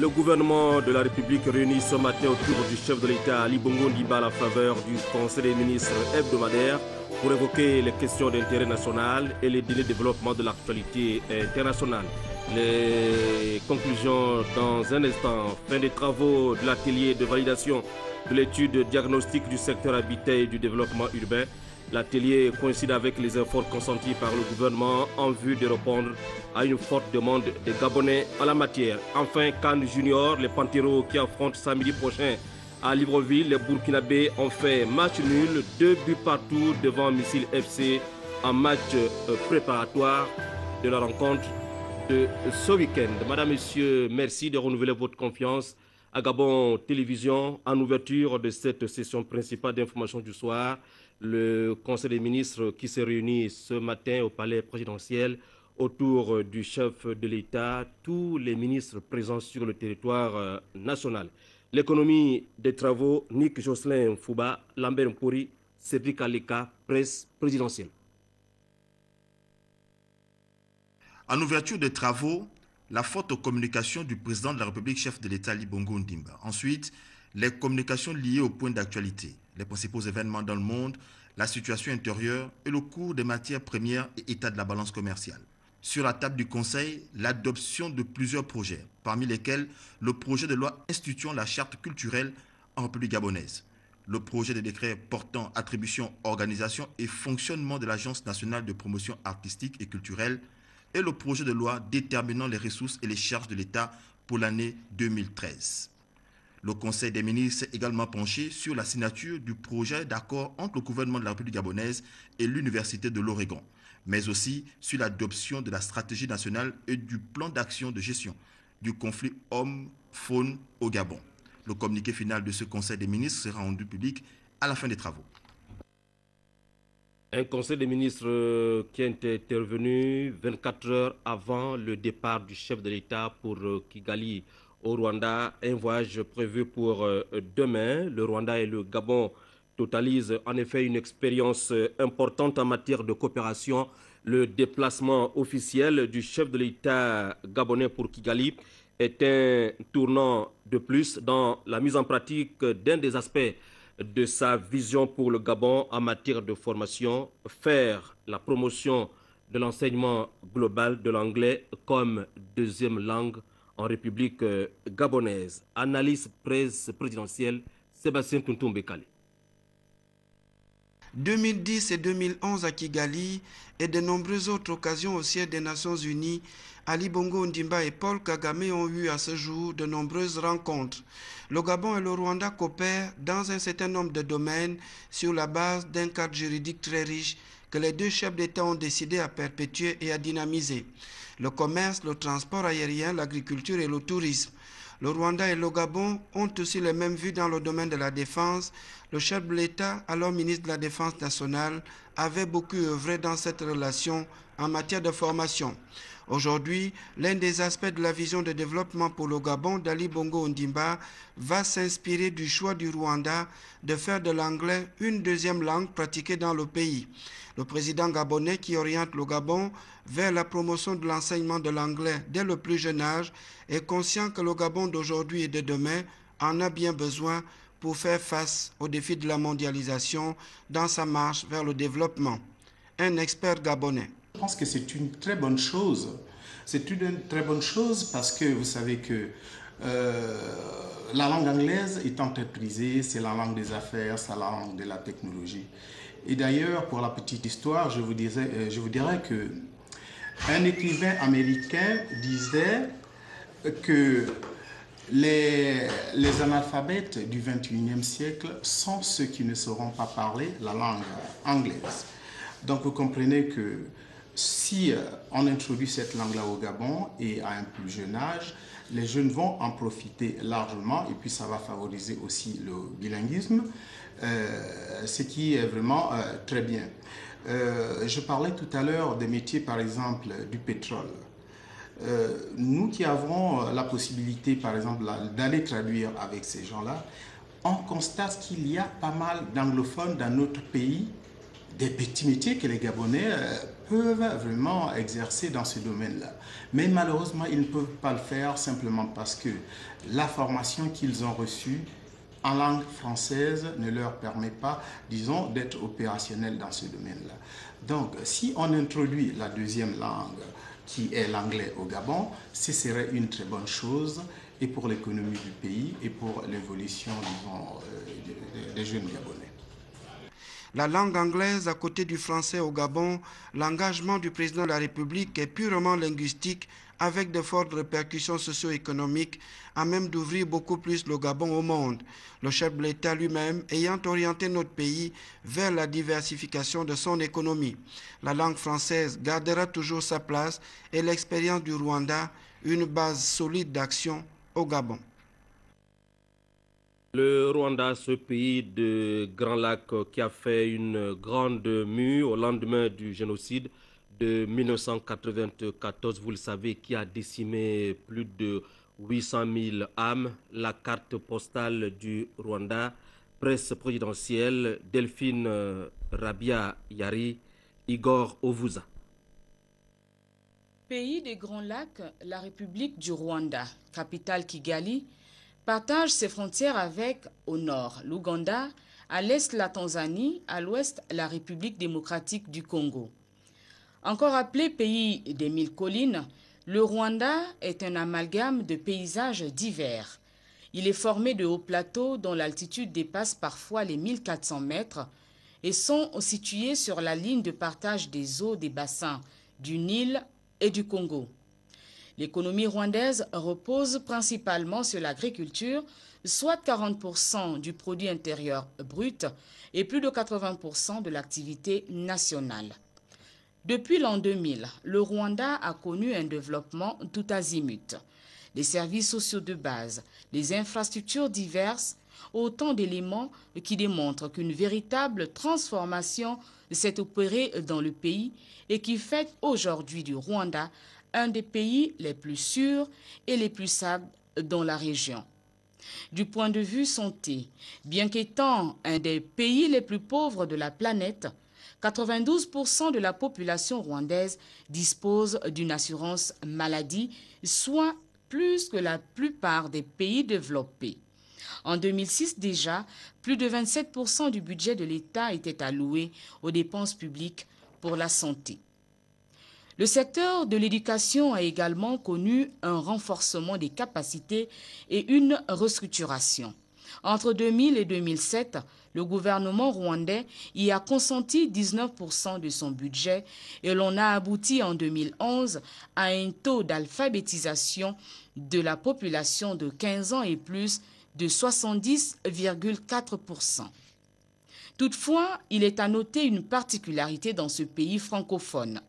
Le gouvernement de la République réunit ce matin autour du chef de l'État Ali Bongo Ondimba à la faveur du Conseil des ministres hebdomadaire pour évoquer les questions d'intérêt national et les délais de développement de l'actualité internationale. Les conclusions dans un instant. Fin des travaux de l'atelier de validation de l'étude diagnostique du secteur habitat et du développement urbain. L'atelier coïncide avec les efforts consentis par le gouvernement en vue de répondre à une forte demande des Gabonais en la matière. Enfin, Cannes Junior, les Panteros qui affrontent samedi prochain à Libreville, les Burkinabés ont fait match nul, 2 buts partout devant Missile FC en match préparatoire de la rencontre de ce week-end. Madame, Messieurs, merci de renouveler votre confiance à Gabon Télévision en ouverture de cette session principale d'information du soir. Le Conseil des ministres qui s'est réuni ce matin au palais présidentiel autour du chef de l'État, tous les ministres présents sur le territoire national. L'économie des travaux, Nick Jocelyn Fouba, Lambert Mpori, Cédric Aleka, presse présidentielle. En ouverture des travaux, la forte communication du président de la République, chef de l'État Ali Bongo Ondimba. Ensuite, les communications liées aux points d'actualité, les principaux événements dans le monde, la situation intérieure et le cours des matières premières et état de la balance commerciale. Sur la table du Conseil, l'adoption de plusieurs projets, parmi lesquels le projet de loi instituant la charte culturelle en République gabonaise, le projet de décret portant attribution, organisation et fonctionnement de l'Agence nationale de promotion artistique et culturelle et le projet de loi déterminant les ressources et les charges de l'État pour l'année 2013. Le Conseil des ministres s'est également penché sur la signature du projet d'accord entre le gouvernement de la République gabonaise et l'Université de l'Oregon, mais aussi sur l'adoption de la stratégie nationale et du plan d'action de gestion du conflit homme-faune au Gabon. Le communiqué final de ce Conseil des ministres sera rendu public à la fin des travaux. Un conseil des ministres qui est intervenu 24 heures avant le départ du chef de l'État pour Kigali au Rwanda. Un voyage prévu pour demain. Le Rwanda et le Gabon totalisent en effet une expérience importante en matière de coopération. Le déplacement officiel du chef de l'État gabonais pour Kigali est un tournant de plus dans la mise en pratique d'un des aspects de sa vision pour le Gabon en matière de formation, faire la promotion de l'enseignement global de l'anglais comme deuxième langue en République gabonaise. Analyse presse présidentielle, Sébastien Tuntum-Bekali. 2010 et 2011 à Kigali et de nombreuses autres occasions au siège des Nations Unies, Ali Bongo Ondimba et Paul Kagame ont eu à ce jour de nombreuses rencontres. Le Gabon et le Rwanda coopèrent dans un certain nombre de domaines sur la base d'un cadre juridique très riche que les deux chefs d'État ont décidé à perpétuer et à dynamiser. Le commerce, le transport aérien, l'agriculture et le tourisme. Le Rwanda et le Gabon ont aussi les mêmes vues dans le domaine de la défense. Le chef de l'État, alors ministre de la Défense nationale, avait beaucoup œuvré dans cette relation en matière de formation. Aujourd'hui, l'un des aspects de la vision de développement pour le Gabon d'Ali Bongo Ondimba va s'inspirer du choix du Rwanda de faire de l'anglais une deuxième langue pratiquée dans le pays. Le président gabonais qui oriente le Gabon vers la promotion de l'enseignement de l'anglais dès le plus jeune âge est conscient que le Gabon d'aujourd'hui et de demain en a bien besoin pour faire face aux défis de la mondialisation dans sa marche vers le développement. Un expert gabonais. Je pense que c'est une très bonne chose. C'est une très bonne chose parce que vous savez que la langue anglaise est entreprisée, c'est la langue des affaires, c'est la langue de la technologie. Et d'ailleurs, pour la petite histoire, je vous dirais que un écrivain américain disait que les analphabètes du 21e siècle sont ceux qui ne sauront pas parler la langue anglaise. Donc vous comprenez que si on introduit cette langue-là au Gabon et à un plus jeune âge, les jeunes vont en profiter largement et puis ça va favoriser aussi le bilinguisme, ce qui est vraiment très bien. Je parlais tout à l'heure des métiers, par exemple, du pétrole. Nous qui avons la possibilité, par exemple, d'aller traduire avec ces gens-là, on constate qu'il y a pas mal d'anglophones dans notre pays des petits métiers que les Gabonais peuvent vraiment exercer dans ce domaine-là. Mais malheureusement, ils ne peuvent pas le faire simplement parce que la formation qu'ils ont reçue en langue française ne leur permet pas, disons, d'être opérationnels dans ce domaine-là. Donc, si on introduit la deuxième langue, qui est l'anglais au Gabon, ce serait une très bonne chose et pour l'économie du pays et pour l'évolution, disons, des jeunes Gabonais. La langue anglaise à côté du français au Gabon, l'engagement du président de la République est purement linguistique avec de fortes répercussions socio-économiques à même d'ouvrir beaucoup plus le Gabon au monde. Le chef de l'État lui-même ayant orienté notre pays vers la diversification de son économie. La langue française gardera toujours sa place et l'expérience du Rwanda, une base solide d'action au Gabon. Le Rwanda, ce pays de Grand Lac qui a fait une grande mue au lendemain du génocide de 1994, vous le savez, qui a décimé plus de 800 000 âmes. La carte postale du Rwanda, presse présidentielle, Delphine Rabia Yari, Igor Ovuza. Pays des Grands Lacs, la République du Rwanda, capitale Kigali, partage ses frontières avec, au nord, l'Ouganda, à l'est la Tanzanie, à l'ouest la République démocratique du Congo. Encore appelé pays des 1000 collines, le Rwanda est un amalgame de paysages divers. Il est formé de hauts plateaux dont l'altitude dépasse parfois les 1400 mètres et sont situés sur la ligne de partage des eaux des bassins du Nil et du Congo. L'économie rwandaise repose principalement sur l'agriculture, soit 40% du produit intérieur brut et plus de 80% de l'activité nationale. Depuis l'an 2000, le Rwanda a connu un développement tout azimut. Les services sociaux de base, les infrastructures diverses, autant d'éléments qui démontrent qu'une véritable transformation s'est opérée dans le pays et qui fait aujourd'hui du Rwanda un des pays les plus sûrs et les plus stables dans la région. Du point de vue santé, bien qu'étant un des pays les plus pauvres de la planète, 92% de la population rwandaise dispose d'une assurance maladie, soit plus que la plupart des pays développés. En 2006 déjà, plus de 27% du budget de l'État était alloué aux dépenses publiques pour la santé. Le secteur de l'éducation a également connu un renforcement des capacités et une restructuration. Entre 2000 et 2007, le gouvernement rwandais y a consenti 19% de son budget et l'on a abouti en 2011 à un taux d'alphabétisation de la population de 15 ans et plus de 70,4%. Toutefois, il est à noter une particularité dans ce pays francophone.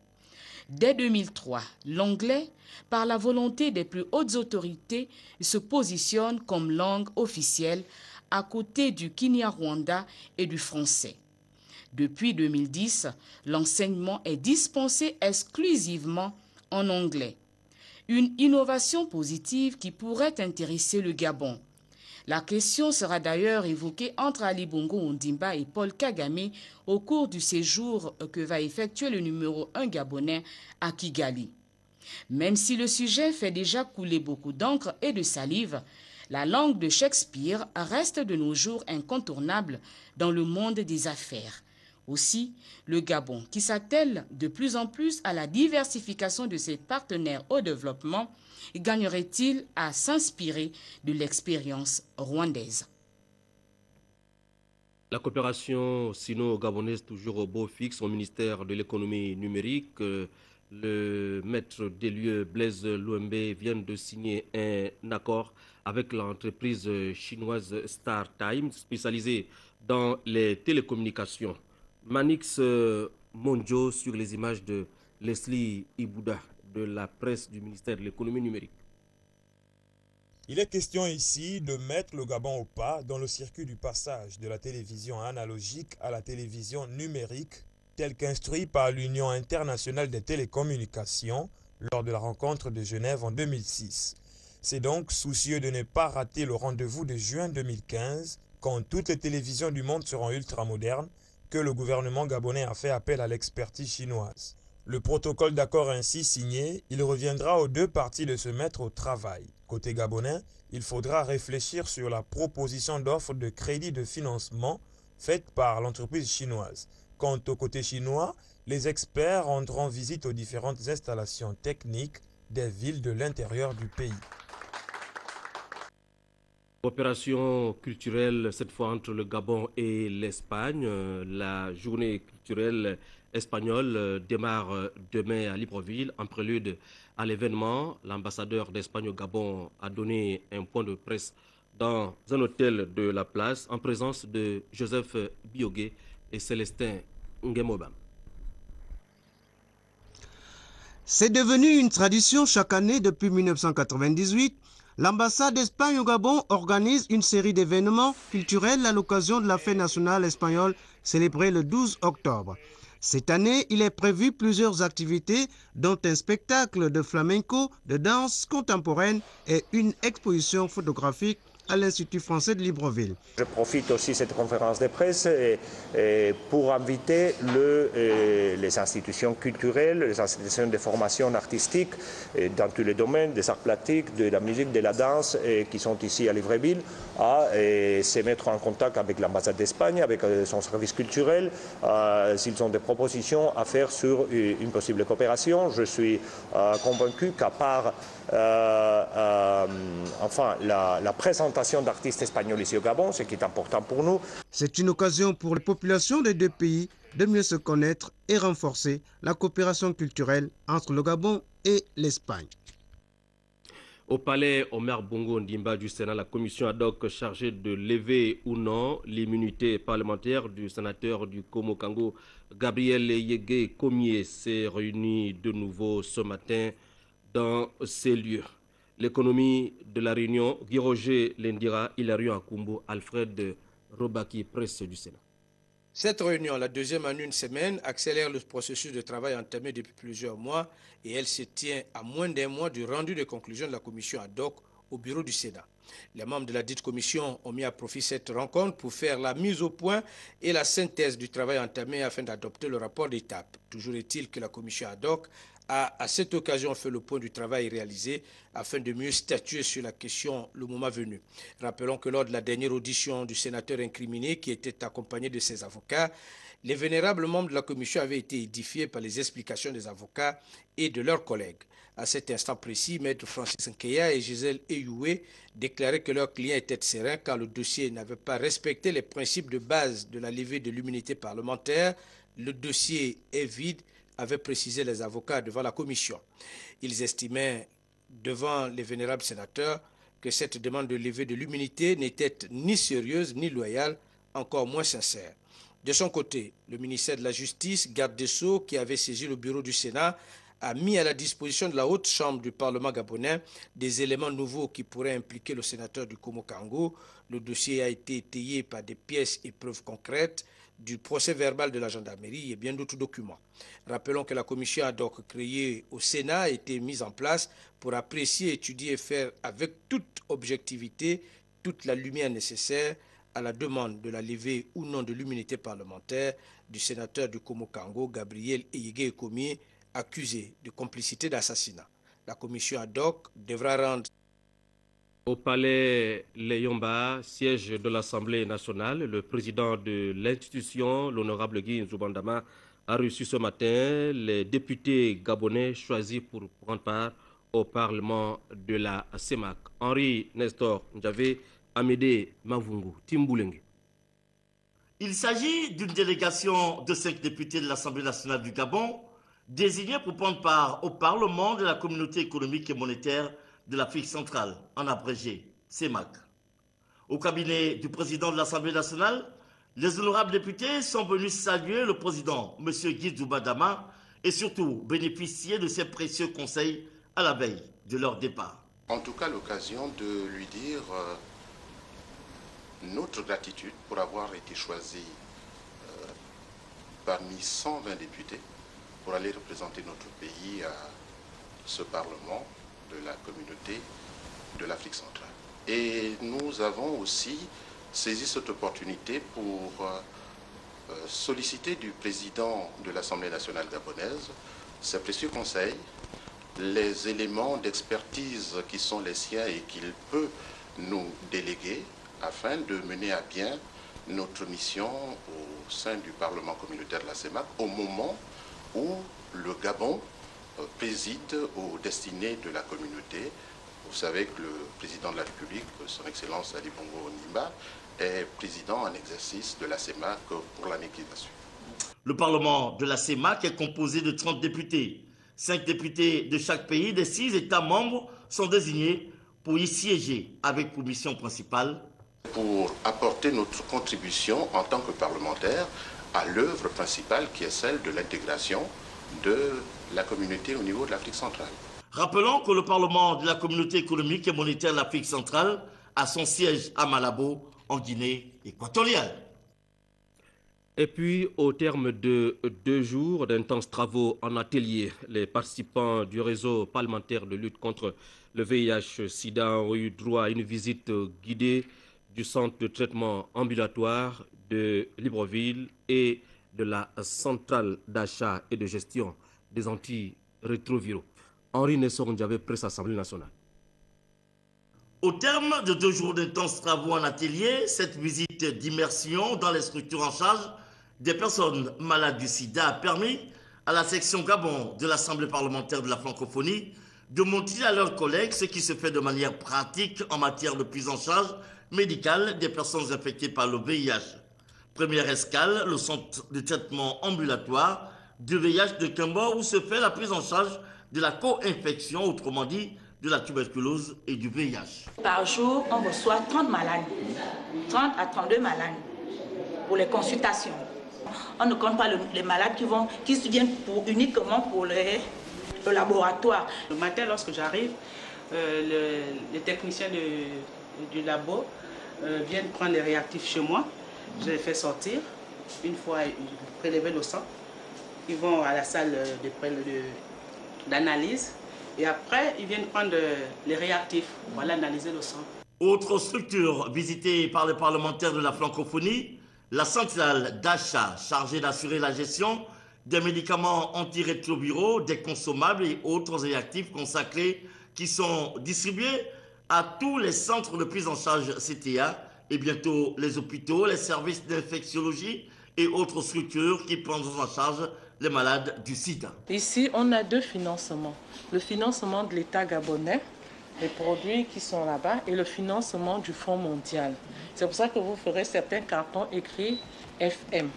Dès 2003, l'anglais, par la volonté des plus hautes autorités, se positionne comme langue officielle à côté du Kinyarwanda et du français. Depuis 2010, l'enseignement est dispensé exclusivement en anglais. Une innovation positive qui pourrait intéresser le Gabon. La question sera d'ailleurs évoquée entre Ali Bongo Ondimba et Paul Kagame au cours du séjour que va effectuer le numéro 1 gabonais à Kigali. Même si le sujet fait déjà couler beaucoup d'encre et de salive, la langue de Shakespeare reste de nos jours incontournable dans le monde des affaires. Aussi, le Gabon, qui s'attelle de plus en plus à la diversification de ses partenaires au développement, gagnerait-il à s'inspirer de l'expérience rwandaise? La coopération sino-gabonaise toujours au beau fixe au ministère de l'économie numérique. Le maître des lieux Blaise Louembe vient de signer un accord avec l'entreprise chinoise StarTime spécialisée dans les télécommunications. Manix Monjo sur les images de Leslie Ibouda de la presse du ministère de l'économie numérique. Il est question ici de mettre le Gabon au pas dans le circuit du passage de la télévision analogique à la télévision numérique, tel qu'instruit par l'Union internationale des télécommunications lors de la rencontre de Genève en 2006. C'est donc soucieux de ne pas rater le rendez-vous de juin 2015, quand toutes les télévisions du monde seront ultramodernes, que le gouvernement gabonais a fait appel à l'expertise chinoise. Le protocole d'accord ainsi signé, il reviendra aux deux parties de se mettre au travail. Côté gabonais, il faudra réfléchir sur la proposition d'offre de crédit de financement faite par l'entreprise chinoise. Quant au côté chinois, les experts rendront visite aux différentes installations techniques des villes de l'intérieur du pays. Opération culturelle, cette fois entre le Gabon et l'Espagne. La journée culturelle espagnole démarre demain à Libreville. En prélude à l'événement, l'ambassadeur d'Espagne au Gabon a donné un point de presse dans un hôtel de la place en présence de Joseph Biogué et Célestin Nguemobam. C'est devenu une tradition chaque année depuis 1998. L'ambassade d'Espagne au Gabon organise une série d'événements culturels à l'occasion de la fête nationale espagnole célébrée le 12 octobre. Cette année, il est prévu plusieurs activités, dont un spectacle de flamenco, de danse contemporaine et une exposition photographique à l'Institut français de Libreville. Je profite aussi de cette conférence de presse pour inviter les institutions culturelles, les institutions de formation artistique dans tous les domaines, des arts plastiques, de la musique, de la danse, qui sont ici à Libreville, à se mettre en contact avec l'ambassade d'Espagne, avec son service culturel, s'ils ont des propositions à faire sur une possible coopération. Je suis convaincu qu'à part la présentation d'artistes espagnols ici au Gabon, ce qui est important pour nous. C'est une occasion pour les populations des deux pays de mieux se connaître et renforcer la coopération culturelle entre le Gabon et l'Espagne. Au palais Omer Bongo Ndimba du Sénat, la commission ad hoc chargée de lever ou non l'immunité parlementaire du sénateur du Komo-Kango, Gabriel Yégué Komié, s'est réunie de nouveau ce matin dans ces lieux. L'économie de la réunion, Guy Roger Lendira, Hilarion Akumbo, Alfred Robaki, presse du Sénat. Cette réunion, la deuxième en une semaine, accélère le processus de travail entamé depuis plusieurs mois et elle se tient à moins d'un mois du rendu de conclusion de la commission ad hoc au bureau du Sénat. Les membres de la dite commission ont mis à profit cette rencontre pour faire la mise au point et la synthèse du travail entamé afin d'adopter le rapport d'étape. Toujours est-il que la commission ad hoc a à cette occasion fait le point du travail réalisé afin de mieux statuer sur la question le moment venu. Rappelons que lors de la dernière audition du sénateur incriminé qui était accompagné de ses avocats, les vénérables membres de la commission avaient été édifiés par les explications des avocats et de leurs collègues. À cet instant précis, Maître Francis Nkeya et Gisèle Eyoué déclaraient que leur client était serein car le dossier n'avait pas respecté les principes de base de la levée de l'immunité parlementaire. Le dossier est vide, avaient précisé les avocats devant la commission. Ils estimaient devant les vénérables sénateurs que cette demande de levée de l'immunité n'était ni sérieuse ni loyale, encore moins sincère. De son côté, le ministère de la Justice, garde des Sceaux, qui avait saisi le bureau du Sénat, a mis à la disposition de la haute chambre du Parlement gabonais des éléments nouveaux qui pourraient impliquer le sénateur du Komo-Kango. Le dossier a été étayé par des pièces et preuves concrètes du procès verbal de la gendarmerie et bien d'autres documents. Rappelons que la commission ad hoc créée au Sénat a été mise en place pour apprécier, étudier et faire avec toute objectivité toute la lumière nécessaire à la demande de la levée ou non de l'immunité parlementaire du sénateur du Komo-Kango, Gabriel Yégué Komié, accusé de complicité d'assassinat. La commission ad hoc devra rendre. Au palais Leyomba, siège de l'Assemblée nationale, le président de l'institution, l'honorable Guy Nzubandama, a reçu ce matin les députés gabonais choisis pour prendre part au Parlement de la CEMAC. Henri Nestor Ndjavé, Amédée Mavungu, Timboulenge. Il s'agit d'une délégation de 5 députés de l'Assemblée nationale du Gabon, désignés pour prendre part au Parlement de la Communauté économique et monétaire de l'Afrique centrale, en abrégé, CEMAC. Au cabinet du président de l'Assemblée nationale, les honorables députés sont venus saluer le président, M. Guy Nzubandama, et surtout bénéficier de ses précieux conseils à la veille de leur départ. En tout cas, l'occasion de lui dire notre gratitude pour avoir été choisi parmi 120 députés pour aller représenter notre pays à ce Parlement de la communauté de l'Afrique centrale. Et nous avons aussi saisi cette opportunité pour solliciter du président de l'Assemblée nationale gabonaise ses précieux conseils, les éléments d'expertise qui sont les siens et qu'il peut nous déléguer afin de mener à bien notre mission au sein du Parlement communautaire de la CEMAC au moment où le Gabon préside aux destinées de la communauté. Vous savez que le président de la République, son Excellence Ali Bongo Ondimba, est président en exercice de la CEMAC pour l'année qui va suivre. Le Parlement de la CEMAC est composé de 30 députés. 5 députés de chaque pays des 6 États membres sont désignés pour y siéger avec pour mission principale pour apporter notre contribution en tant que parlementaire à l'œuvre principale qui est celle de l'intégration de la communauté au niveau de l'Afrique centrale. Rappelons que le Parlement de la communauté économique et monétaire de l'Afrique centrale a son siège à Malabo, en Guinée équatoriale. Et puis, au terme de 2 jours d'intenses travaux en atelier, les participants du réseau parlementaire de lutte contre le VIH-Sida ont eu droit à une visite guidée du centre de traitement ambulatoire de Libreville et de la centrale d'achat et de gestion des antirétroviraux. Henri Nesson avait presse Assemblée nationale. Au terme de 2 jours d'intenses travaux en atelier, cette visite d'immersion dans les structures en charge des personnes malades du sida a permis à la section Gabon de l'Assemblée parlementaire de la francophonie de montrer à leurs collègues ce qui se fait de manière pratique en matière de prise en charge médicale des personnes infectées par le VIH. Première escale, le centre de traitement ambulatoire du VIH de Kembo, où se fait la prise en charge de la co-infection, autrement dit de la tuberculose et du VIH. Par jour, on reçoit 30 malades, 30 à 32 malades pour les consultations. On ne compte pas les malades qui viennent uniquement pour le laboratoire. Le matin, lorsque j'arrive, les techniciens du labo viennent prendre les réactifs chez moi. Je les fais sortir. Une fois prélever le sang, ils vont à la salle d'analyse. Et après, ils viennent prendre les réactifs pour aller analyser le sang. Autre structure visitée par les parlementaires de la francophonie, la centrale d'achat chargée d'assurer la gestion des médicaments antirétroviraux, des consommables et autres réactifs consacrés qui sont distribués à tous les centres de prise en charge CTA et bientôt les hôpitaux, les services d'infectiologie et autres structures qui prennent en charge les malades du sida. Ici, on a 2 financements. Le financement de l'État gabonais, les produits qui sont là-bas, et le financement du Fonds mondial. C'est pour ça que vous ferez certains cartons écrits FM.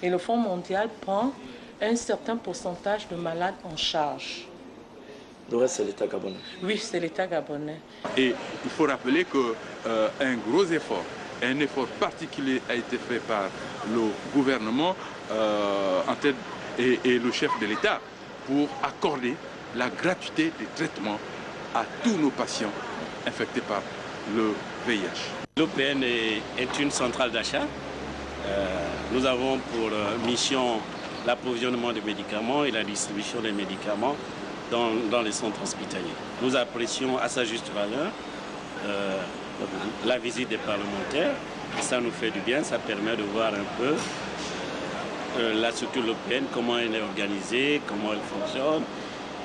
Et le Fonds mondial prend un certain pourcentage de malades en charge. Le reste, c'est l'État gabonais. Oui, c'est l'État gabonais. Et il faut rappeler qu'un gros effort, un effort particulier a été fait par le gouvernement en tête et le chef de l'État pour accorder la gratuité des traitements à tous nos patients infectés par le VIH. L'OPN est une centrale d'achat. Nous avons pour mission l'approvisionnement des médicaments et la distribution des médicaments dans les centres hospitaliers. Nous apprécions à sa juste valeur la visite des parlementaires. Ça nous fait du bien, ça permet de voir un peu la structure européenne, comment elle est organisée, comment elle fonctionne,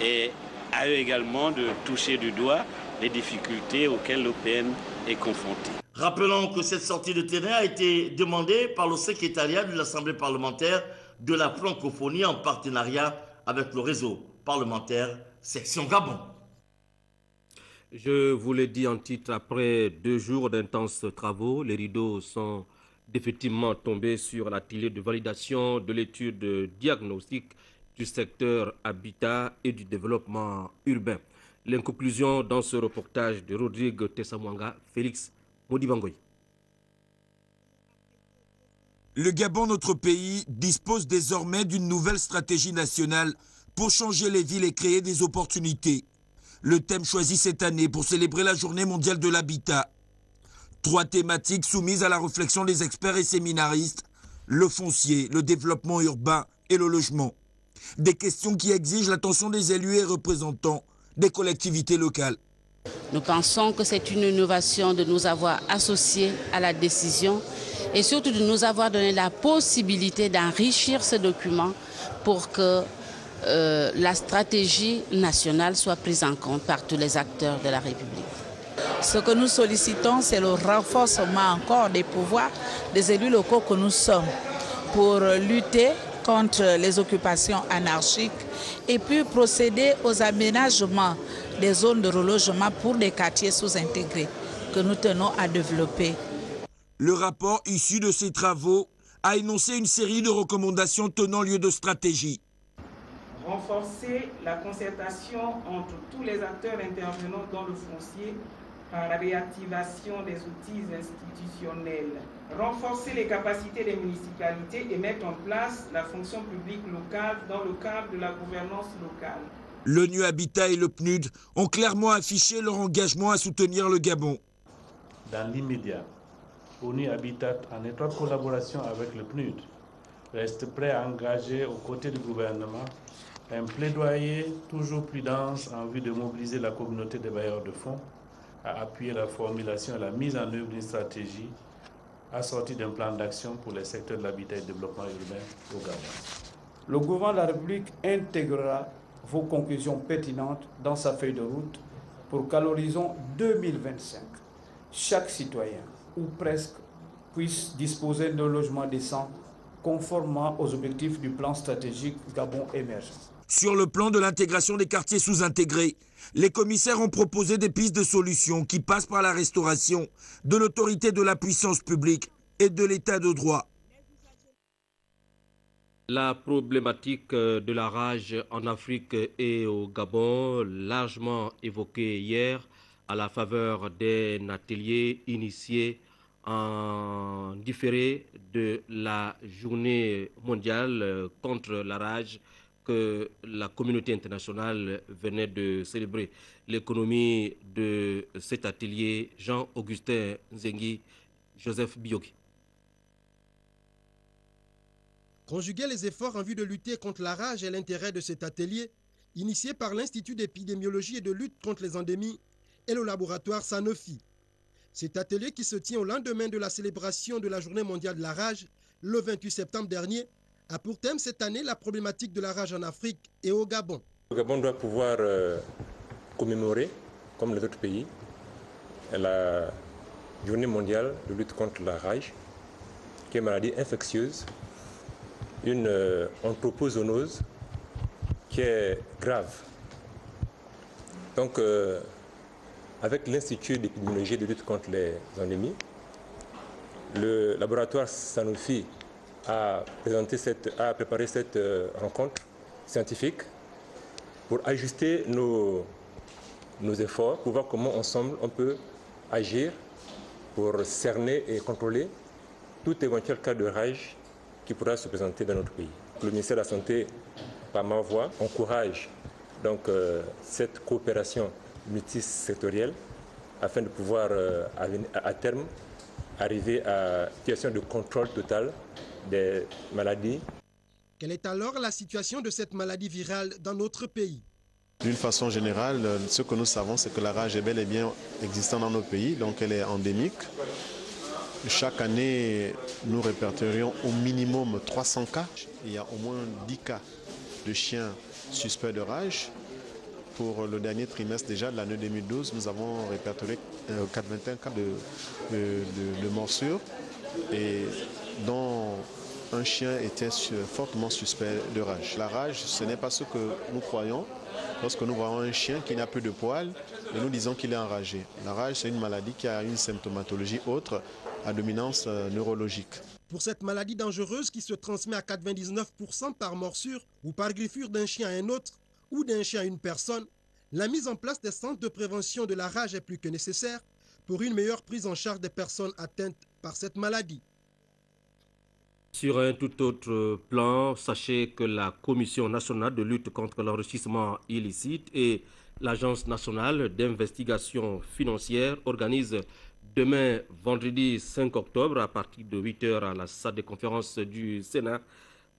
et à eux également de toucher du doigt les difficultés auxquelles l'OPN est confrontée. Rappelons que cette sortie de terrain a été demandée par le secrétariat de l'Assemblée parlementaire de la francophonie en partenariat avec le réseau parlementaire section Gabon. Je vous l'ai dit en titre, après 2 jours d'intenses travaux, les rideaux sont définitivement tombés sur l'atelier de validation de l'étude de diagnostic du secteur habitat et du développement urbain. Les conclusions dans ce reportage de Rodrigue Tessamouanga, Félix Modibangoy. Le Gabon, notre pays, dispose désormais d'une nouvelle stratégie nationale pour changer les villes et créer des opportunités. Le thème choisi cette année pour célébrer la Journée mondiale de l'habitat. 3 thématiques soumises à la réflexion des experts et séminaristes, le foncier, le développement urbain et le logement. Des questions qui exigent l'attention des élus et représentants des collectivités locales. Nous pensons que c'est une innovation de nous avoir associés à la décision et surtout de nous avoir donné la possibilité d'enrichir ce document pour que la stratégie nationale soit prise en compte par tous les acteurs de la République. Ce que nous sollicitons, c'est le renforcement encore des pouvoirs des élus locaux que nous sommes pour lutter contre les occupations anarchiques et puis procéder aux aménagements des zones de relogement pour des quartiers sous-intégrés que nous tenons à développer. Le rapport issu de ces travaux a énoncé une série de recommandations tenant lieu de stratégie. Renforcer la concertation entre tous les acteurs intervenant dans le foncier par la réactivation des outils institutionnels. Renforcer les capacités des municipalités et mettre en place la fonction publique locale dans le cadre de la gouvernance locale. L'ONU Habitat et le PNUD ont clairement affiché leur engagement à soutenir le Gabon. Dans l'immédiat, ONU Habitat, en étroite collaboration avec le PNUD, reste prêt à engager aux côtés du gouvernement un plaidoyer toujours plus dense en vue de mobiliser la communauté des bailleurs de fonds à appuyer la formulation et la mise en œuvre d'une stratégie assortie d'un plan d'action pour les secteurs de l'habitat et du développement urbain au Gabon. Le gouvernement de la République intégrera vos conclusions pertinentes dans sa feuille de route pour qu'à l'horizon 2025, chaque citoyen, ou presque, puisse disposer d'un logement décent conformément aux objectifs du plan stratégique Gabon émergent. Sur le plan de l'intégration des quartiers sous-intégrés, les commissaires ont proposé des pistes de solutions qui passent par la restauration de l'autorité de la puissance publique et de l'état de droit. La problématique de la rage en Afrique et au Gabon, largement évoquée hier à la faveur d'un atelier initié en différé de la journée mondiale contre la rage que la communauté internationale venait de célébrer. L'économie de cet atelier, Jean-Augustin Zengi, Joseph Biogi. Conjuguer les efforts en vue de lutter contre la rage est l'intérêt de cet atelier, initié par l'Institut d'épidémiologie et de lutte contre les endémies et le laboratoire Sanofi. Cet atelier qui se tient au lendemain de la célébration de la Journée mondiale de la rage, le 28 septembre dernier, a pour thème cette année la problématique de la rage en Afrique et au Gabon. Le Gabon doit pouvoir commémorer, comme les autres pays, la Journée mondiale de lutte contre la rage, qui est une maladie infectieuse, une anthropozoonose qui est grave. Donc, avec l'Institut d'épidémiologie et de lutte contre les endémies, le laboratoire Sanofi a préparé cette rencontre scientifique pour ajuster nos efforts, pour voir comment ensemble on peut agir pour cerner et contrôler tout éventuel cas de rage qui pourra se présenter dans notre pays. Le ministère de la Santé, par ma voix, encourage donc cette coopération multisectorielle afin de pouvoir à terme arriver à une situation de contrôle total des maladies. Quelle est alors la situation de cette maladie virale dans notre pays? D'une façon générale, ce que nous savons, c'est que la rage est bel et bien existante dans nos pays, donc elle est endémique. Chaque année, nous répertorions au minimum 300 cas. Il y a au moins 10 cas de chiens suspects de rage. Pour le dernier trimestre déjà de l'année 2012, nous avons répertorié 21 cas de morsures, et dont un chien était fortement suspect de rage. La rage, ce n'est pas ce que nous croyons lorsque nous voyons un chien qui n'a plus de poils et nous disons qu'il est enragé. La rage, c'est une maladie qui a une symptomatologie autre à dominance neurologique. Pour cette maladie dangereuse qui se transmet à 99% par morsure ou par griffure d'un chien à un autre ou d'un chien à une personne, la mise en place des centres de prévention de la rage est plus que nécessaire pour une meilleure prise en charge des personnes atteintes par cette maladie. Sur un tout autre plan, sachez que la Commission nationale de lutte contre l'enrichissement illicite et l'Agence nationale d'investigation financière organisent demain, vendredi 5 octobre, à partir de 8 h à la salle de conférence du Sénat,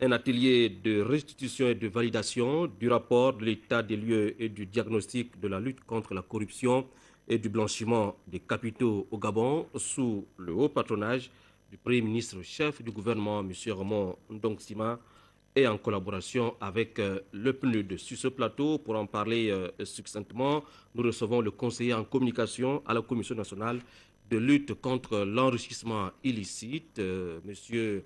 un atelier de restitution et de validation du rapport de l'état des lieux et du diagnostic de la lutte contre la corruption et du blanchiment des capitaux au Gabon sous le haut patronage du Premier ministre chef du gouvernement, M. Raymond Ndong Sima, et en collaboration avec le PNUD. Sur ce plateau, pour en parler succinctement, nous recevons le conseiller en communication à la Commission nationale de lutte contre l'enrichissement illicite, M.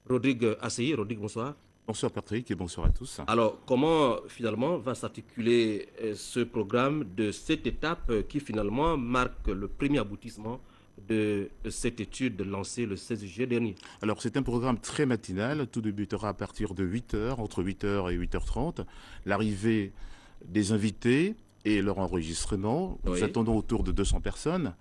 Rodrigue Assey. Rodrigue, bonsoir. Bonsoir Patrick et bonsoir à tous. Alors, comment finalement va s'articuler ce programme de cette étape qui finalement marque le premier aboutissement de cette étude lancée le 16 juillet dernier? Alors, c'est un programme très matinal. Tout débutera à partir de 8h, entre 8h et 8h30. L'arrivée des invités et leur enregistrement. Nous attendons autour de 200 personnes.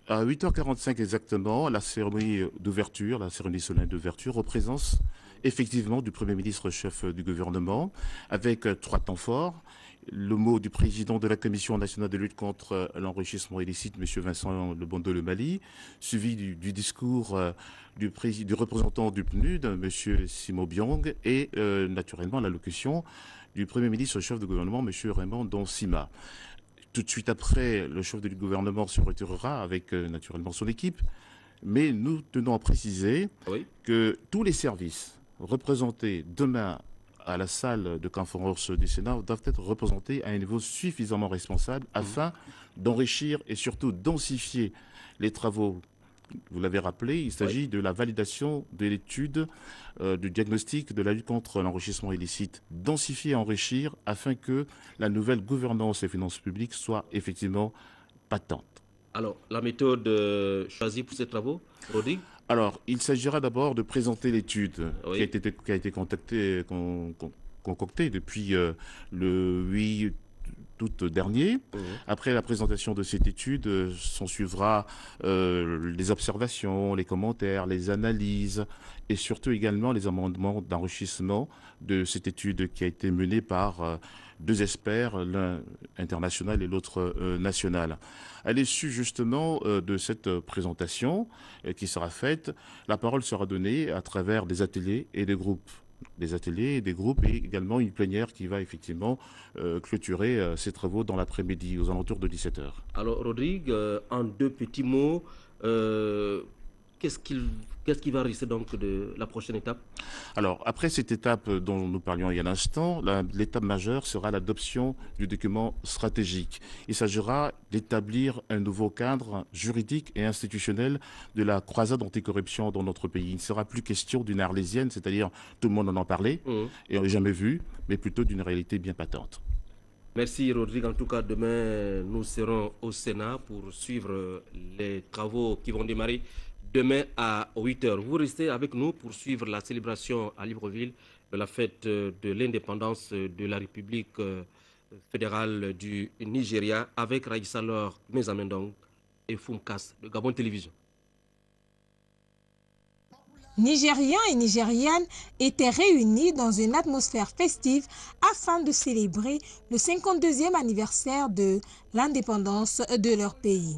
À 8h45 exactement, la cérémonie d'ouverture, la cérémonie solennelle d'ouverture, en présence effectivement du Premier ministre chef du gouvernement, avec 3 temps forts. Le mot du président de la Commission nationale de lutte contre l'enrichissement illicite, M. Vincent Lebondo-Le-Mali, suivi du discours du représentant du PNUD, M. Simo Biong, et naturellement l'allocution du Premier ministre chef du gouvernement, M. Raymond Ndong Sima. Tout de suite après, le chef du gouvernement se retirera avec naturellement son équipe, mais nous tenons à préciser que tous les services représentés demain à la salle de conférence du Sénat doivent être représentés à un niveau suffisamment responsable afin d'enrichir et surtout densifier les travaux. Vous l'avez rappelé, il s'agit de la validation de l'étude du diagnostic de la lutte contre l'enrichissement illicite, densifier et enrichir afin que la nouvelle gouvernance des finances publiques soit effectivement patente. Alors, la méthode choisie pour ces travaux, Rodrigue? Alors, il s'agira d'abord de présenter l'étude qui a été concoctée depuis le 8 août dernier. Après la présentation de cette étude, s'en suivra les observations, les commentaires, les analyses et surtout également les amendements d'enrichissement de cette étude qui a été menée par 2 experts, l'un international et l'autre national. À l'issue justement de cette présentation qui sera faite, la parole sera donnée à travers des ateliers et des groupes. Des ateliers et des groupes et également une plénière qui va effectivement clôturer ces travaux dans l'après-midi aux alentours de 17h. Alors Rodrigue, en 2 petits mots, qu'est-ce qui va rester donc de la prochaine étape? Alors, après cette étape dont nous parlions il y a un instant, l'étape majeure sera l'adoption du document stratégique. Il s'agira d'établir un nouveau cadre juridique et institutionnel de la croisade anticorruption dans notre pays. Il ne sera plus question d'une arlésienne, c'est-à-dire tout le monde en parlait et on n'a jamais vu, mais plutôt d'une réalité bien patente. Merci Rodrigue. En tout cas, demain, nous serons au Sénat pour suivre les travaux qui vont démarrer demain à 8h. Vous restez avec nous pour suivre la célébration à Libreville de la fête de l'indépendance de la République fédérale du Nigeria avec Raïssa Lor Mezamendong et Foumkas de Gabon Télévision. Nigérians et Nigérianes étaient réunis dans une atmosphère festive afin de célébrer le 52e anniversaire de l'indépendance de leur pays.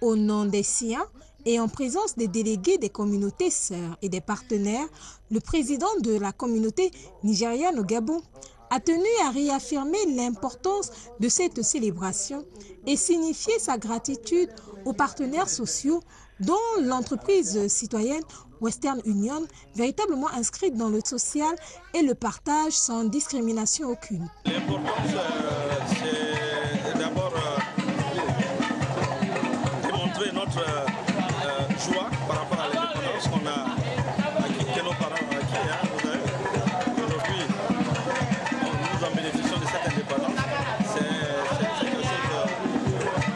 Au nom des siens et en présence des délégués des communautés sœurs et des partenaires, le président de la communauté nigériane au Gabon a tenu à réaffirmer l'importance de cette célébration et signifier sa gratitude aux partenaires sociaux dont l'entreprise citoyenne Western Union, véritablement inscrite dans le social et le partage sans discrimination aucune. L'importance, c'est d'abord démontrer notre joie par rapport à l'indépendance qu'on a acquis, que nos parents ont acquis. Aujourd'hui, nous en bénéficions de cette indépendance. C'est quelque chose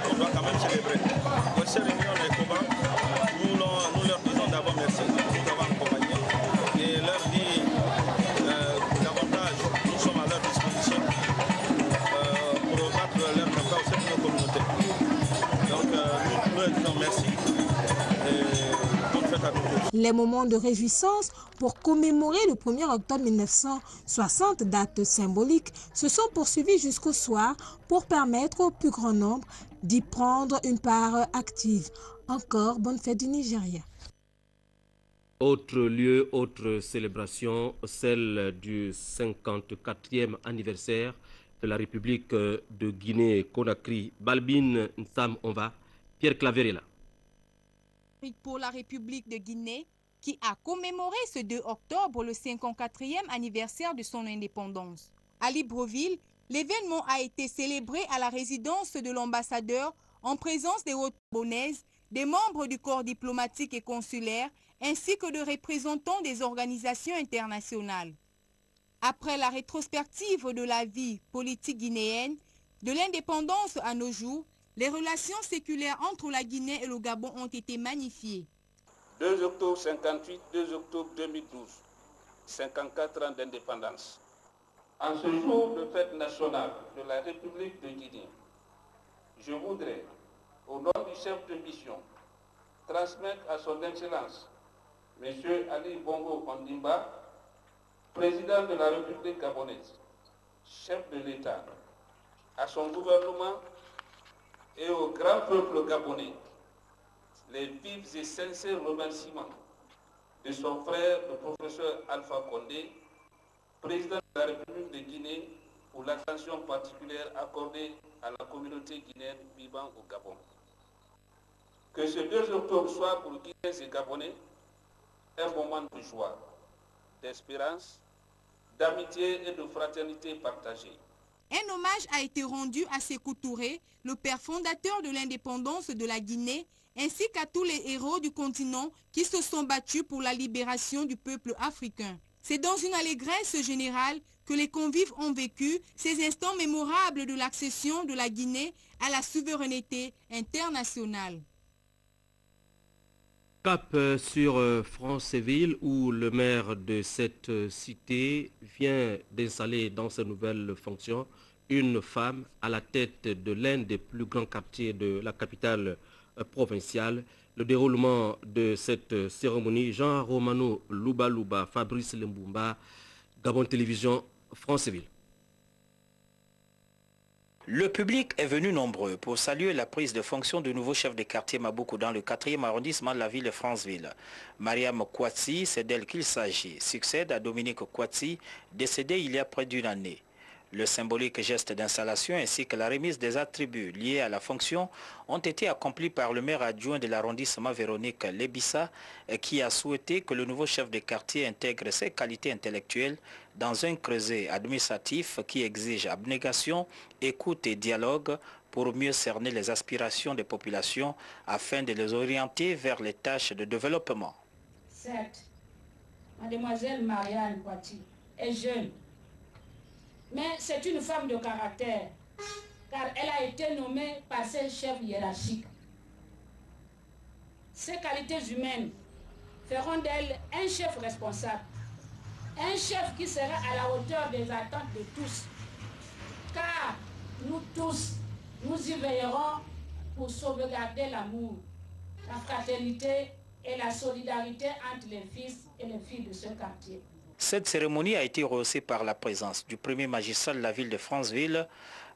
qu'on doit quand même célébrer. Western Union et Coban, nous leur disons d'abord merci de nous avoir accompagnés et leur dire davantage, nous sommes à leur disposition pour battre leur combat au sein de nos communautés. Donc nous leur disons merci. Les moments de réjouissance pour commémorer le 1er octobre 1960, date symbolique, se sont poursuivis jusqu'au soir pour permettre au plus grand nombre d'y prendre une part active. Encore bonne fête du Nigeria. Autre lieu, autre célébration, celle du 54e anniversaire de la République de Guinée-Conakry. Balbine Nsam Onva, Pierre Claverella. pour la République de Guinée qui a commémoré ce 2 octobre le 54e anniversaire de son indépendance. À Libreville, l'événement a été célébré à la résidence de l'ambassadeur en présence des hautes gabonaises, des membres du corps diplomatique et consulaire, ainsi que de représentants des organisations internationales. Après la rétrospective de la vie politique guinéenne, de l'indépendance à nos jours, les relations séculaires entre la Guinée et le Gabon ont été magnifiées. 2 octobre 58, 2 octobre 2012, 54 ans d'indépendance. En ce jour de fête nationale de la République de Guinée, je voudrais, au nom du chef de mission, transmettre à son Excellence, M. Ali Bongo Ondimba, président de la République gabonaise, chef de l'État, à son gouvernement et au grand peuple gabonais, les vifs et sincères remerciements de son frère, le professeur Alpha Condé, président de la République de Guinée, pour l'attention particulière accordée à la communauté guinéenne vivant au Gabon. Que ce 2 octobre soit pour Guinéens et Gabonais un moment de joie, d'espérance, d'amitié et de fraternité partagée. Un hommage a été rendu à Sékou Touré, le père fondateur de l'indépendance de la Guinée, ainsi qu'à tous les héros du continent qui se sont battus pour la libération du peuple africain. C'est dans une allégresse générale que les convives ont vécu ces instants mémorables de l'accession de la Guinée à la souveraineté internationale. Cap sur Franceville, où le maire de cette cité vient d'installer dans ses nouvelles fonctions une femme à la tête de l'un des plus grands quartiers de la capitale provinciale. Le déroulement de cette cérémonie, Jean Romano Louba, Fabrice Lembumba, Gabon Télévision, Franceville. Le public est venu nombreux pour saluer la prise de fonction du nouveau chef de quartier Maboukou dans le 4e arrondissement de la ville de Franceville. Mariam Kouatsi, c'est d'elle qu'il s'agit, succède à Dominique Kouatsi, décédé il y a près d'une année. Le symbolique geste d'installation ainsi que la remise des attributs liés à la fonction ont été accomplis par le maire adjoint de l'arrondissement Véronique Lebissa qui a souhaité que le nouveau chef de quartier intègre ses qualités intellectuelles dans un creuset administratif qui exige abnégation, écoute et dialogue pour mieux cerner les aspirations des populations afin de les orienter vers les tâches de développement. Certes, mademoiselle Marianne Kouatsi est jeune, mais c'est une femme de caractère, car elle a été nommée par ses chefs hiérarchiques. Ses qualités humaines feront d'elle un chef responsable, un chef qui sera à la hauteur des attentes de tous, car nous tous, nous y veillerons pour sauvegarder l'amour, la fraternité et la solidarité entre les fils et les filles de ce quartier. Cette cérémonie a été rehaussée par la présence du premier magistrat de la ville de Franceville.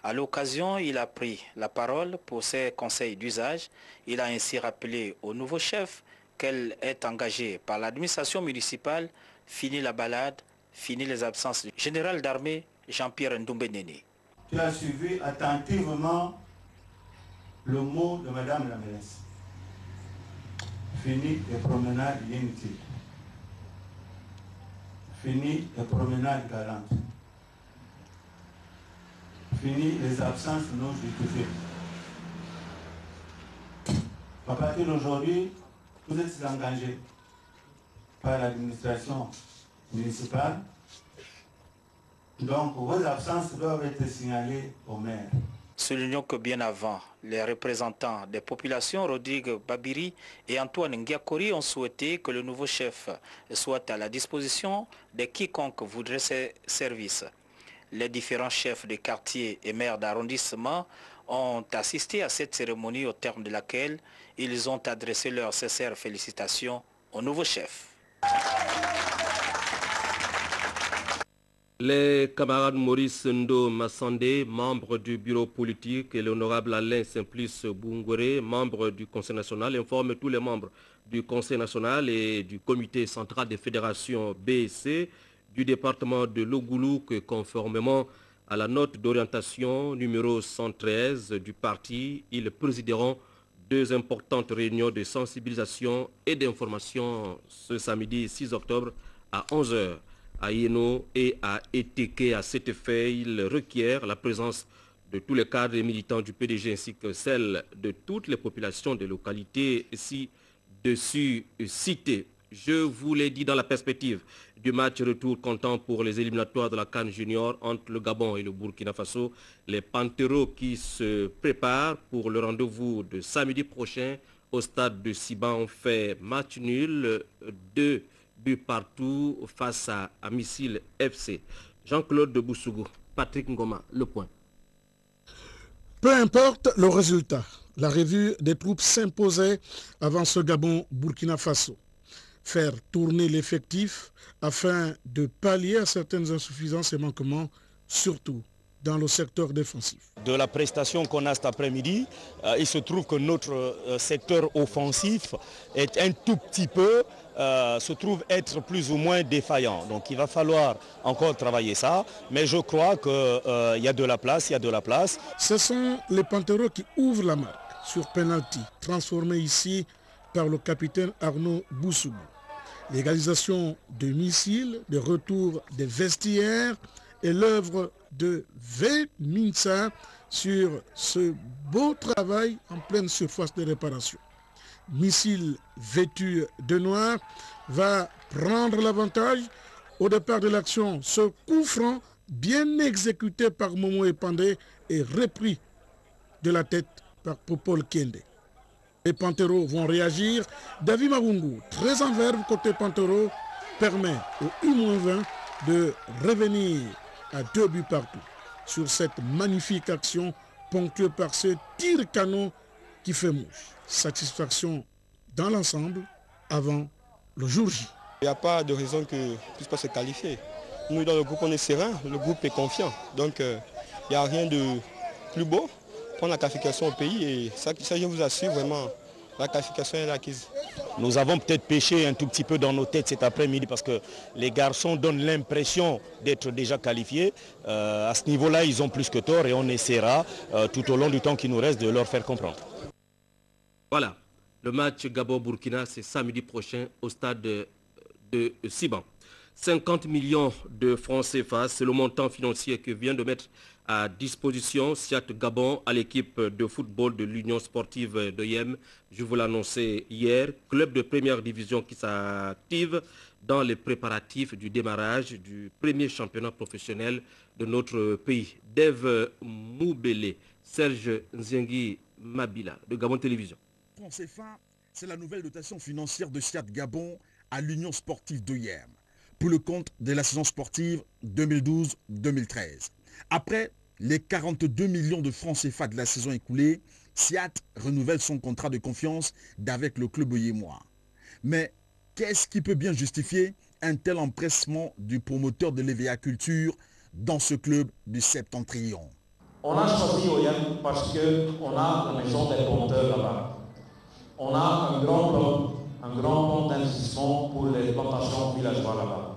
À l'occasion, il a pris la parole pour ses conseils d'usage. Il a ainsi rappelé au nouveau chef qu'elle est engagée par l'administration municipale. Fini la balade, fini les absences du général d'armée Jean-Pierre Ndoumbenene. Tu as suivi attentivement le mot de Madame la mairesse. Fini les promenades inutiles. Fini les promenades galantes. Fini les absences non justifiées. À partir d'aujourd'hui, vous êtes engagés par l'administration municipale. Donc vos absences doivent être signalées au maire. Soulignons que bien avant, les représentants des populations, Rodrigue Babiri et Antoine Ndiakori, ont souhaité que le nouveau chef soit à la disposition de quiconque voudrait ses services. Les différents chefs de quartier et maires d'arrondissement ont assisté à cette cérémonie au terme de laquelle ils ont adressé leurs sincères félicitations au nouveau chef. Les camarades Maurice Ndo Massandé, membre du bureau politique, et l'honorable Alain Simplice Boungoré, membre du Conseil national, informent tous les membres du Conseil national et du comité central des fédérations B et C du département de Logoulouk que conformément à la note d'orientation numéro 113 du parti, ils présideront 2 importantes réunions de sensibilisation et d'information ce samedi 6 octobre à 11 h à Yeno et à Eteke. À cet effet, il requiert la présence de tous les cadres et militants du PDG ainsi que celle de toutes les populations des localités ci-dessus citées. Je vous l'ai dit, dans la perspective du match retour comptant pour les éliminatoires de la CAN Junior entre le Gabon et le Burkina Faso, les Panteros qui se préparent pour le rendez-vous de samedi prochain au stade de Siban ont fait match nul, 2 buts partout face à Missile FC. Jean-Claude Bousougou, Patrick Ngoma, Le Point. Peu importe le résultat, la revue des troupes s'imposait avant ce Gabon-Burkina Faso. Faire tourner l'effectif afin de pallier à certaines insuffisances et manquements, surtout dans le secteur défensif. De la prestation qu'on a cet après-midi, il se trouve que notre secteur offensif est un tout petit peu, se trouve être plus ou moins défaillant. Donc il va falloir encore travailler ça, mais je crois qu'il y a de la place, Ce sont les Panteros qui ouvrent la marque sur penalty, transformé ici par le capitaine Arnaud Bousougou. L'égalisation de Missile, le retour des vestiaires et l'œuvre de V. Minsa sur ce beau travail en pleine surface de réparation. Missile vêtu de noir va prendre l'avantage au départ de l'action. Ce coup franc bien exécuté par Momo Epandé est repris de la tête par Popol Kende. Les Panteros vont réagir. David Mabungu, très en verve côté Panteros, permet au U-20 de revenir à 2 buts partout sur cette magnifique action ponctuée par ce tir canon qui fait mouche. Satisfaction dans l'ensemble avant le jour J. Il n'y a pas de raison que ne puisse pas se qualifier. Nous, dans le groupe, on est serein, le groupe est confiant. Donc, il n'y a rien de plus beau. Prendre la qualification au pays et ça je vous assure vraiment, la qualification est acquise. Nous avons peut-être péché un tout petit peu dans nos têtes cet après-midi parce que les garçons donnent l'impression d'être déjà qualifiés. À ce niveau-là, ils ont plus que tort et on essaiera tout au long du temps qui nous reste de leur faire comprendre. Voilà, le match Gabon-Burkina, c'est samedi prochain au stade de Siban. 50 millions de francs CFA, c'est le montant financier que vient de mettre à disposition Siat Gabon à l'équipe de football de l'Union sportive de Yem. Je vous l'annonçais hier, club de première division qui s'active dans les préparatifs du démarrage du premier championnat professionnel de notre pays. Dave Moubele, Serge Nziengui Mabila de Gabon Télévision. Franc CFA, c'est la nouvelle dotation financière de Siat Gabon à l'Union sportive de Yem pour le compte de la saison sportive 2012-2013. Après les 42 millions de francs CFA de la saison écoulée, Siat renouvelle son contrat de confiance d'avec le club yémois. Mais qu'est-ce qui peut bien justifier un tel empressement du promoteur de l'EVA Culture dans ce club du Septentrion? On a choisi Oyem parce qu'on a la maison des planteurs là-bas. On a un grand plan d'investissement pour les plantations villageoises là-bas.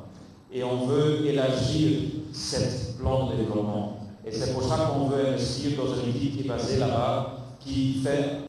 Et on veut élargir cette plan de développement. Et c'est pour ça qu'on veut investir dans une équipe qui est basée là-bas, qui fait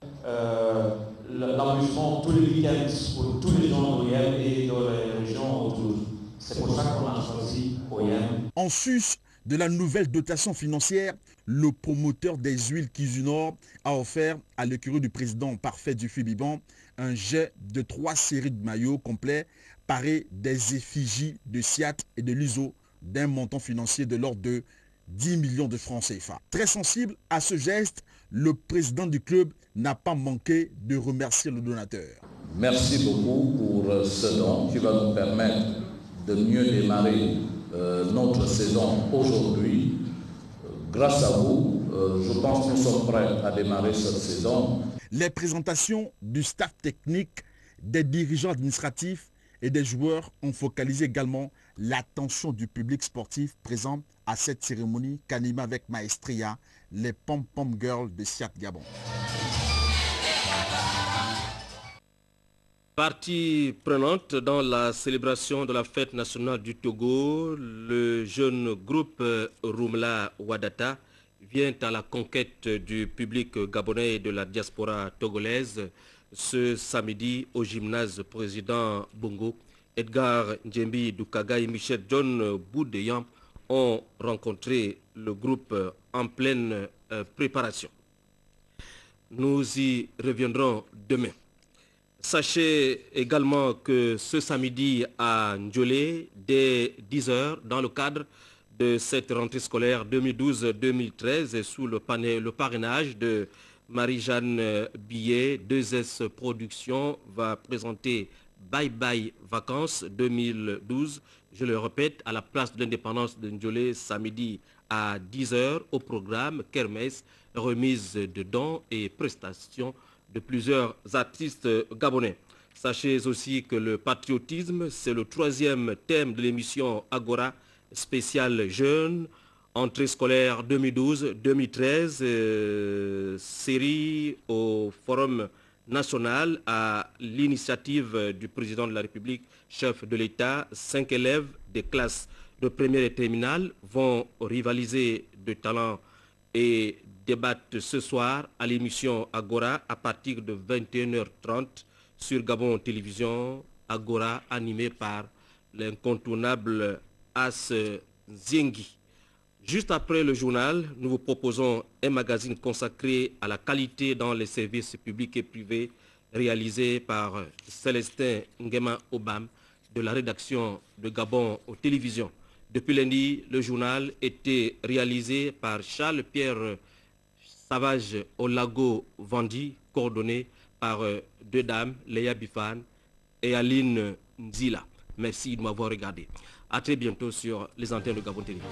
l'amusement tous les week-ends pour tous les gens d'Oyem et dans les régions autour. C'est pour ça qu'on a choisi Oyem. En sus de la nouvelle dotation financière, le promoteur des huiles Kizunor a offert à l'écurie du président parfait du Fibiban un jet de 3 séries de maillots complets parés des effigies de Siat et de l'ISO d'un montant financier de l'ordre de 10 millions de francs CFA. Très sensible à ce geste, le président du club n'a pas manqué de remercier le donateur. Merci beaucoup pour ce don qui va nous permettre de mieux démarrer notre saison aujourd'hui. Grâce à vous, je pense que nous sommes prêts à démarrer cette saison. Les présentations du staff technique, des dirigeants administratifs et des joueurs ont focalisé également l'attention du public sportif présent à cette cérémonie qu'anime avec maestria les Pom Pom Girls de Siat Gabon. Partie prenante dans la célébration de la fête nationale du Togo, le jeune groupe Rumla Wadata vient à la conquête du public gabonais et de la diaspora togolaise ce samedi au gymnase président Bongo. Edgar Ndjembi Doukaga et Michel John Boudeyan ont rencontré le groupe en pleine préparation. Nous y reviendrons demain. Sachez également que ce samedi à Ndjolé, dès 10h, dans le cadre de cette rentrée scolaire 2012-2013, et sous le parrainage de Marie-Jeanne Billet, 2S Productions va présenter Bye Bye Vacances 2012. Je le répète, à la place de l'indépendance de Ndjolé, samedi à 10h, au programme Kermesse, remise de dons et prestations de plusieurs artistes gabonais. Sachez aussi que le patriotisme, c'est le 3e thème de l'émission Agora spéciale jeune, entrée scolaire 2012-2013, série au Forum national à l'initiative du président de la République, chef de l'État. 5 élèves des classes de première et terminale vont rivaliser de talent et débattent ce soir à l'émission Agora à partir de 21h30 sur Gabon Télévision. Agora animé par l'incontournable As Ziengi. Juste après le journal, nous vous proposons un magazine consacré à la qualité dans les services publics et privés réalisé par Célestin Nguema Obam de la rédaction de Gabon Télévision. Depuis lundi, le journal était réalisé par Charles-Pierre Savage Olago Vandi, coordonné par deux dames, Léa Bifan et Aline Nzila. Merci de m'avoir regardé. À très bientôt sur les antennes de Gabon Télévision.